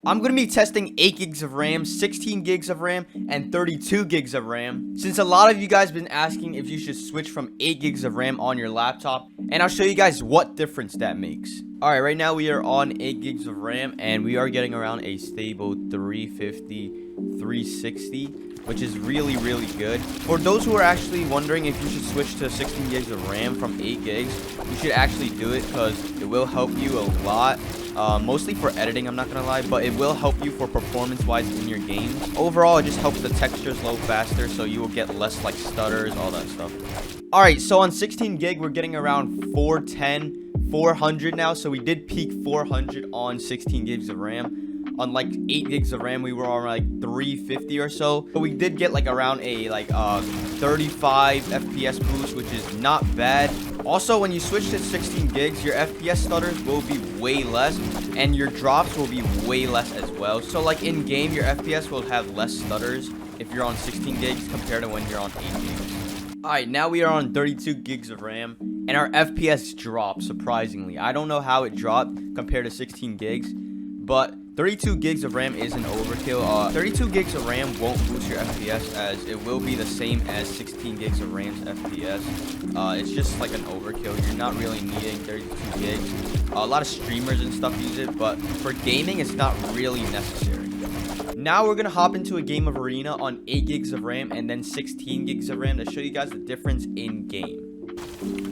I'm going to be testing 8 gigs of RAM, 16 gigs of RAM, and 32 gigs of RAM. Since a lot of you guys have been asking if you should switch from 8 gigs of RAM on your laptop, and I'll show you guys what difference that makes. Alright, right now we are on 8 gigs of RAM, and we are getting around a stable 350, 360, which is really good. For those who are actually wondering if you should switch to 16 gigs of RAM from 8 gigs, you should actually do it because it will help you a lot. Mostly for editing, I'm not gonna lie, but it will help you for performance-wise in your games. Overall, it just helps the textures load faster, so you will get less like stutters, all that stuff. Alright, so on 16 gig, we're getting around 410, 400 now, so we did peak 400 on 16 gigs of RAM. On like 8 gigs of RAM, we were on like 350 or so. But we did get like around a 35 FPS boost, which is not bad. Also, when you switch to 16 gigs, your FPS stutters will be way less, and your drops will be way less as well. So like in game, your FPS will have less stutters if you're on 16 gigs compared to when you're on 8 gigs. Alright, now we are on 32 gigs of RAM, and our FPS dropped, surprisingly. I don't know how it dropped compared to 16 gigs, but 32 gigs of RAM is an overkill. 32 gigs of RAM won't boost your FPS, as it will be the same as 16 gigs of RAM's FPS. It's just like an overkill. You're not really needing 32 gigs. A lot of streamers and stuff use it, but for gaming, it's not really necessary. Now we're going to hop into a game of Arena on 8 gigs of RAM and then 16 gigs of RAM to show you guys the difference in game.